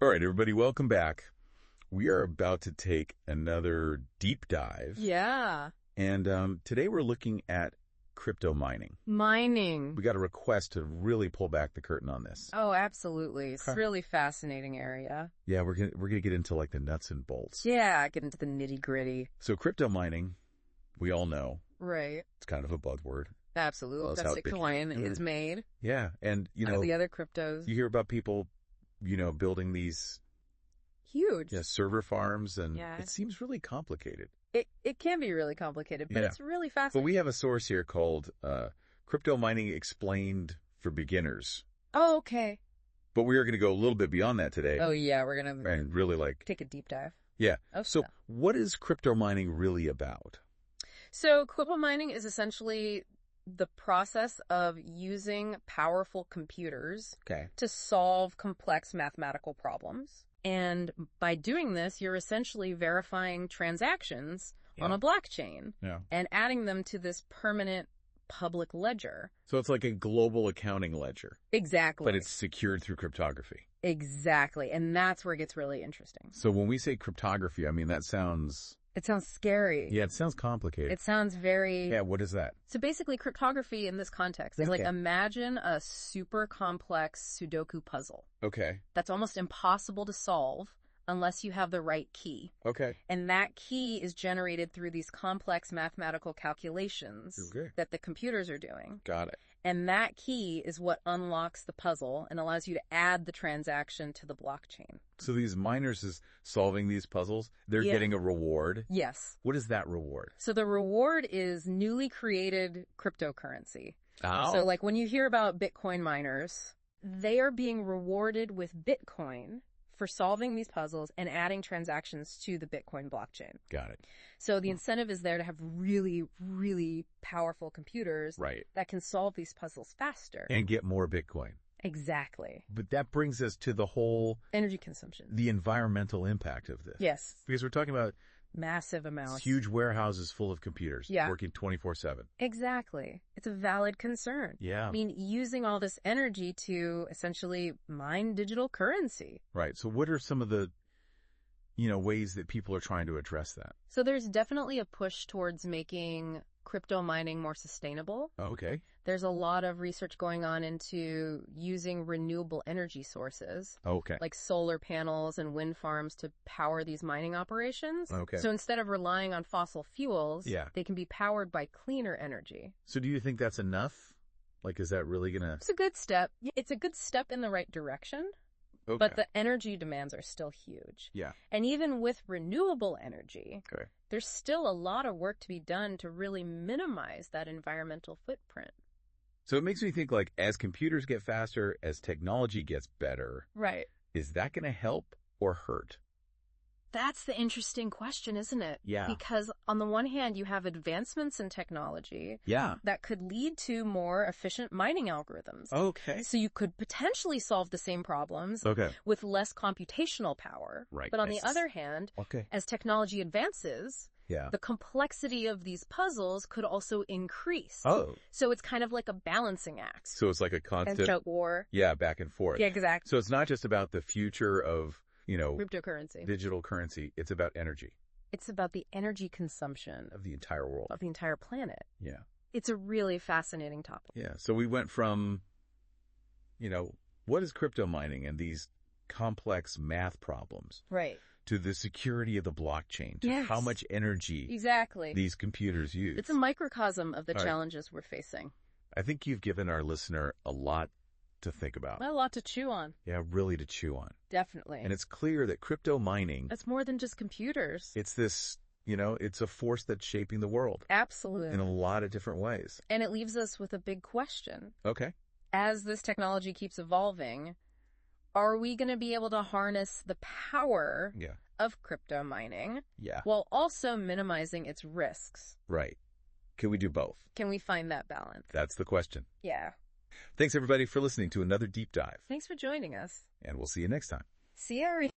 All right, everybody, welcome back. We are about to take another deep dive. Yeah. And today we're looking at crypto mining. Mining. We got a request to really pull back the curtain on this. Oh, absolutely. It's a Okay. really fascinating area. Yeah, we're gonna get into like the nuts and bolts. Yeah, get into the nitty gritty. So crypto mining, we all know, Right. it's kind of a buzzword. Absolutely. Well, that's That's how Bitcoin Bitcoin- is made. Yeah, and The other cryptos. you hear about people, building these Huge. server farms, and Yeah. it seems really complicated. It can be really complicated, but Yeah. it's really But fascinating. we have a source here called Crypto Mining Explained for Beginners. Oh, okay. But we are going to go a little bit beyond that today. Oh, yeah. We're going to And really take a deep dive. yeah. of So stuff. what is crypto mining really about? So crypto mining is essentially the process of using powerful computers Okay. to solve complex mathematical problems. And by doing this, you're essentially verifying transactions on Yeah. a blockchain Yeah. and adding them to this permanent public ledger. So it's like a global accounting ledger, Exactly. but it's secured through cryptography. Exactly. And that's where it gets really interesting. So when we say cryptography, I mean, that sounds, It sounds scary. it sounds complicated. It sounds very... Yeah, what is that? So basically, cryptography in this context is like, Okay. imagine a super complex Sudoku puzzle Okay. that's almost impossible to solve unless you have the right key. Okay. And that key is generated through these complex mathematical calculations Okay. that the computers are doing. Got it. And that key is what unlocks the puzzle and allows you to add the transaction to the blockchain. So these miners is solving these puzzles. They're Yeah. getting a reward. Yes. What is that reward? So the reward is newly created cryptocurrency. Oh. So like when you hear about Bitcoin miners, they are being rewarded with Bitcoin for solving these puzzles and adding transactions to the Bitcoin blockchain. Got it. So the incentive is there to have really, really powerful computers Right. that can solve these puzzles faster. And get more Bitcoin. Exactly. But that brings us to Energy consumption. the environmental impact of this. Yes. Because we're talking about Massive amounts. huge warehouses full of computers Yeah. working 24/7. Exactly. It's a valid concern. Yeah. I mean, using all this energy to essentially mine digital currency. Right. So what are some of the, ways that people are trying to address that? So there's definitely a push towards making crypto mining more sustainable. Okay. There's a lot of research going on into using renewable energy sources, Okay. like solar panels and wind farms to power these mining operations. Okay. So instead of relying on fossil fuels, Yeah. they can be powered by cleaner energy. So do you think that's enough? Like, is that really going to... It's a good step. It's a good step in the right direction, Okay. but the energy demands are still huge. Yeah. And even with renewable energy, Okay. there's still a lot of work to be done to really minimize that environmental footprint. So it makes me think, like, as computers get faster, as technology gets better, Right. is that going to help or hurt? That's the interesting question, isn't it? Yeah. Because on the one hand, you have advancements in technology Yeah. that could lead to more efficient mining algorithms. Okay. So you could potentially solve the same problems Okay. with less computational power. Right. But on the Yes. other hand, Okay. as technology advances, Yeah. the complexity of these puzzles could also increase. Oh. So it's kind of like a balancing act. So it's like a And constant... joke war. Yeah, back and forth. Yeah, exactly. So it's not just about the future of, Cryptocurrency. digital currency. It's about energy It's about the energy consumption of the entire world. of the entire planet. Yeah. It's a really fascinating topic. Yeah. So we went from, what is crypto mining and these complex math problems Right. to the security of the blockchain, to Yes. how much energy Exactly. these computers use. It's a microcosm of the All right. challenges we're facing. I think you've given our listener a lot to think about. A lot to chew on. Yeah, really to chew on. Definitely. And it's clear that crypto mining, It's more than just computers. it's this, it's a force that's shaping the world Absolutely. in a lot of different ways. And it leaves us with a big question. Okay. As this technology keeps evolving, are we going to be able to harness the power Yeah. of crypto mining Yeah. while also minimizing its risks? Right. Can we do both? Can we find that balance? That's the question. Yeah. Thanks, everybody, for listening to another deep dive. Thanks for joining us. And we'll see you next time. See you.